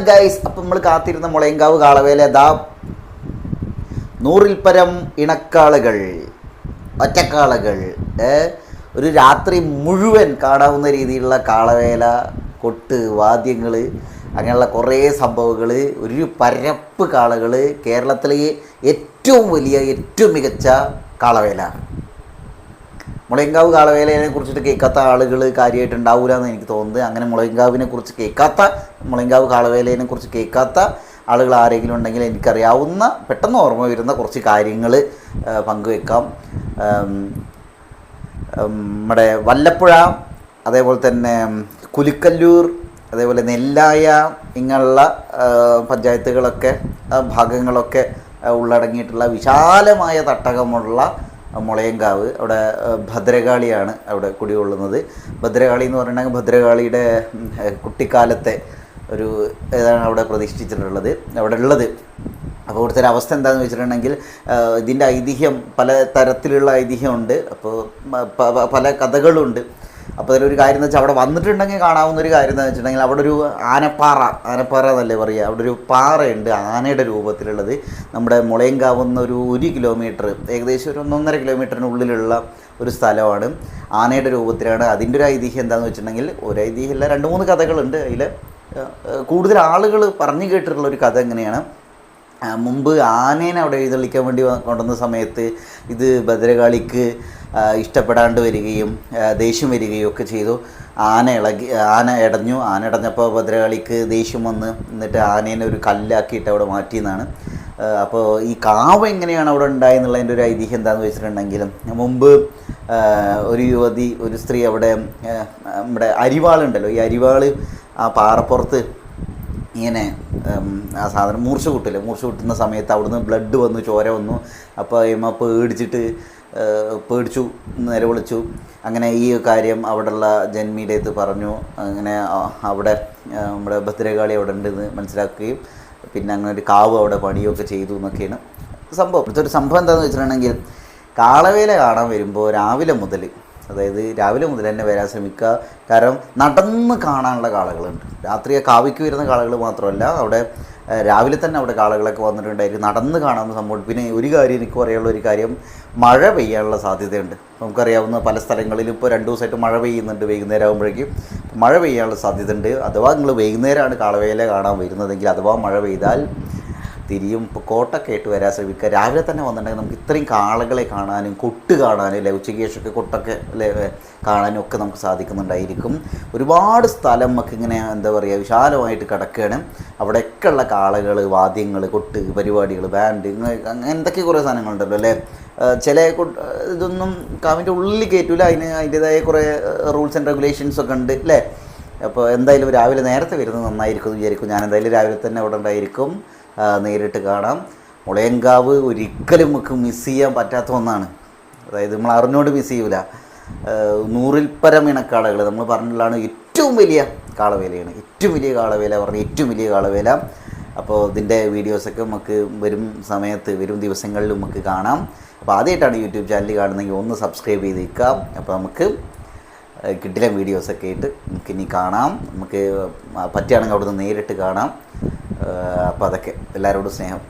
Guys, അപ്പം നമ്മൾ കാത്തിരുന്ന മുളയങ്കാവ് കാളവേല ദാ 100-ൽ പരം ഇണക്കാളുകൾ, ഒറ്റക്കാളകൾ, ഒരു രാത്രി മുഴുവൻ കാണാവുന്ന രീതിയിലുള്ള കാളവേല, കൊട്ട്, വാദ്യങ്ങൾ, അങ്ങനെയുള്ള കുറേ സംഭവങ്ങൾ, ഒരു പരപ്പ് കാളകൾ, കേരളത്തിലെ ഏറ്റവും വലിയ ഏറ്റവും മികച്ച കാളവേല. മുളയങ്കാവ് കാളവേലയെ കുറിച്ചിട്ട് കേൾക്കാത്ത ആളുകൾ കാര്യമായിട്ട് ഉണ്ടാവില്ല എന്ന് എനിക്ക് തോന്നുന്നത്. അങ്ങനെ മുളയങ്കാവിനെ കുറിച്ച് കേൾക്കാത്ത, മുളയങ്കാവ് കാളവേലയെ കുറിച്ച് കേൾക്കാത്ത ആളുകൾ ആരെങ്കിലും ഉണ്ടെങ്കിൽ എനിക്കറിയാവുന്ന പെട്ടെന്ന് ഓർമ്മ വരുന്ന കുറച്ച് കാര്യങ്ങൾ പങ്കുവെക്കാം. നമ്മുടെ വല്ലപ്പുഴ, അതേപോലെ തന്നെ കുലുക്കല്ലൂർ, അതേപോലെ നെല്ലായ, ഇങ്ങനെയുള്ള പഞ്ചായത്തുകളൊക്കെ ഭാഗങ്ങളൊക്കെ ഉള്ളടങ്ങിയിട്ടുള്ള വിശാലമായ തട്ടകമുള്ള മുളയങ്കാവ്. അവിടെ ഭദ്രകാളിയാണ് അവിടെ കുടികൊള്ളുന്നത്. ഭദ്രകാളി എന്ന് പറഞ്ഞിട്ടുണ്ടെങ്കിൽ ഭദ്രകാളിയുടെ കുട്ടിക്കാലത്തെ ഒരു ഏതാണ് അവിടെ പ്രതിഷ്ഠിച്ചിട്ടുള്ളത്, അവിടെ ഉള്ളത്. അപ്പോൾ ഇവിടുത്തെ ഒരു അവസ്ഥ എന്താണെന്ന് വെച്ചിട്ടുണ്ടെങ്കിൽ, ഇതിൻ്റെ ഐതിഹ്യം പല തരത്തിലുള്ള ഐതിഹ്യമുണ്ട്. അപ്പോൾ പല കഥകളുണ്ട്. അപ്പോൾ അതിലൊരു കാര്യം എന്ന് വെച്ചാൽ, അവിടെ വന്നിട്ടുണ്ടെങ്കിൽ കാണാവുന്ന ഒരു കാര്യം എന്താണെന്ന് വെച്ചിട്ടുണ്ടെങ്കിൽ, അവിടെ ഒരു ആനപ്പാറ എന്നല്ലേ പറയുക, അവിടെ ഒരു പാറയുണ്ട് ആനയുടെ രൂപത്തിലുള്ളത്. നമ്മുടെ മുളയങ്കാവുന്ന ഒരു 1 കിലോമീറ്റർ, ഏകദേശം ഒരു 1.5 കിലോമീറ്ററിനുള്ളിലുള്ള ഒരു സ്ഥലമാണ്. ആനയുടെ രൂപത്തിലാണ്. അതിൻ്റെ ഒരു ഐതിഹ്യം എന്താണെന്ന് വെച്ചിട്ടുണ്ടെങ്കിൽ, ഒരു ഐതിഹ്യമില്ല, 2-3 കഥകളുണ്ട്. അതിൽ കൂടുതൽ ആളുകൾ പറഞ്ഞു കേട്ടിട്ടുള്ള ഒരു കഥ എങ്ങനെയാണ്, മുമ്പ് ആനേനെ അവിടെ എഴുന്നള്ളിക്കാൻ വേണ്ടി കൊണ്ടുവന്ന സമയത്ത് ഇത് ഭദ്രകാളിക്ക് ഇഷ്ടപ്പെടാണ്ട് വരികയും ദേഷ്യം വരികയും ഒക്കെ ചെയ്തു. ആന ഇടഞ്ഞപ്പോൾ ഭദ്രകാളിക്ക് ദേഷ്യം വന്ന്, എന്നിട്ട് ആനേനെ ഒരു കല്ലാക്കിയിട്ട് അവിടെ മാറ്റിയെന്നാണ്. അപ്പോൾ ഈ കാവ് എങ്ങനെയാണ് അവിടെ ഉണ്ടായെന്നുള്ളതിൻ്റെ ഒരു ഐതിഹ്യം എന്താണെന്ന് വെച്ചിട്ടുണ്ടെങ്കിലും, മുമ്പ് ഒരു യുവതി, ഒരു സ്ത്രീ അവിടെ നമ്മുടെ അരിവാളുണ്ടല്ലോ, ഈ അരിവാൾ ആ പാറപ്പുറത്ത് ഇങ്ങനെ ആ സാധനം മൂർച്ച കൂട്ടുന്ന സമയത്ത് അവിടുന്ന് ബ്ലഡ് വന്നു, ചോര വന്നു. അപ്പോൾ അമ്മ പേടിച്ചു, നിലവിളിച്ചു. അങ്ങനെ ഈ കാര്യം അവിടെയുള്ള ജന്മിയുടെ അടുത്ത് പറഞ്ഞു. അങ്ങനെ അവിടെ നമ്മുടെ ഭദ്രകാളി അവിടെ ഉണ്ടെന്ന് മനസ്സിലാക്കുകയും പിന്നെ അങ്ങനെ ഒരു കാവ് അവിടെ പണിയൊക്കെ ചെയ്തു എന്നൊക്കെയാണ് സംഭവം. ഇവിടുത്തെ ഒരു സംഭവം എന്താണെന്ന് വെച്ചിട്ടുണ്ടെങ്കിൽ, കാളവേല കാണാൻ വരുമ്പോൾ രാവിലെ മുതൽ തന്നെ വരാൻ ശ്രമിക്കുക. കാരണം നടന്ന് കാണാനുള്ള കാളകളുണ്ട്. രാത്രി കാവിക്ക് വരുന്ന കാളകൾ മാത്രമല്ല, അവിടെ രാവിലെ തന്നെ അവിടെ കാളകളൊക്കെ വന്നിട്ടുണ്ടായിരിക്കും. നടന്ന് കാണാവുന്ന സംഭവം. പിന്നെ ഒരു കാര്യം എനിക്ക് പറയാനുള്ള ഒരു കാര്യം, മഴ പെയ്യാനുള്ള സാധ്യതയുണ്ട്. നമുക്കറിയാവുന്ന പല സ്ഥലങ്ങളിലും ഇപ്പോൾ 2 ദിവസമായിട്ട് മഴ പെയ്യുന്നുണ്ട്. വൈകുന്നേരം ആകുമ്പോഴേക്കും മഴ പെയ്യാനുള്ള സാധ്യതയുണ്ട്. അഥവാ നിങ്ങൾ വൈകുന്നേരമാണ് കാളവേല കാണാൻ വരുന്നതെങ്കിൽ, അഥവാ മഴ പെയ്താൽ തിരിയും ഇപ്പോൾ കോട്ടൊക്കെ ആയിട്ട് വരാൻ ശ്രമിക്കുക. രാവിലെ തന്നെ വന്നിട്ടുണ്ടെങ്കിൽ നമുക്ക് ഇത്രയും കാളകളെ കാണാനും കൊട്ട് കാണാനും അല്ലേ, ഉച്ചയ്ക്ക് ശേഷമൊക്കെ കൊട്ടൊക്കെ അല്ലേ കാണാനും ഒക്കെ നമുക്ക് സാധിക്കുന്നുണ്ടായിരിക്കും. ഒരുപാട് സ്ഥലം നമുക്ക് ഇങ്ങനെ എന്താ പറയുക വിശാലമായിട്ട് കിടക്കുകയാണ്. അവിടെയൊക്കെ ഉള്ള കാളകൾ, വാദ്യങ്ങൾ, കൊട്ട് പരിപാടികൾ, ബാൻഡ്, എന്തൊക്കെ കുറേ സാധനങ്ങളുണ്ടല്ലോ അല്ലേ. ചില ഇതൊന്നും കാവിൻ്റെ ഉള്ളിൽ കയറ്റില്ല, അതിൻ്റേതായ കുറേ റൂൾസ് ആൻഡ് റെഗുലേഷൻസ് ഒക്കെ ഉണ്ട് അല്ലേ. അപ്പോൾ എന്തായാലും രാവിലെ നേരത്തെ വരുന്നത് നന്നായിരിക്കും എന്ന് വിചാരിക്കും. ഞാൻ എന്തായാലും രാവിലെ തന്നെ അവിടെ ഉണ്ടായിരിക്കും, നേരിട്ട് കാണാം. മുളയങ്കാവ് ഒരിക്കലും നമുക്ക് മിസ് ചെയ്യാൻ പറ്റാത്ത ഒന്നാണ്. അതായത് നമ്മൾ അറിഞ്ഞുകൊണ്ട് മിസ് ചെയ്യൂല. 100-ൽ പരം ഇണക്കാളകൾ നമ്മൾ പറഞ്ഞിട്ടുള്ളതാണ്. ഏറ്റവും വലിയ കാളവേലയാണ്, ഏറ്റവും വലിയ കാളവേല പറഞ്ഞ ഏറ്റവും വലിയ കാളവേല. അപ്പോൾ ഇതിൻ്റെ വീഡിയോസൊക്കെ നമുക്ക് വരും ദിവസങ്ങളിൽ നമുക്ക് കാണാം. അപ്പോൾ ആദ്യമായിട്ടാണ് യൂട്യൂബ് ചാനൽ കാണുന്നതെങ്കിൽ ഒന്ന് സബ്സ്ക്രൈബ് ചെയ്തേക്കാം. അപ്പോൾ നമുക്ക് കിട്ടില്ല വീഡിയോസൊക്കെ ആയിട്ട് നമുക്കിനി കാണാം. നമുക്ക് പറ്റുകയാണെങ്കിൽ അവിടുന്ന് നേരിട്ട് കാണാം. അപ്പോൾ അതൊക്കെ എല്ലാവരോടും സ്നേഹം.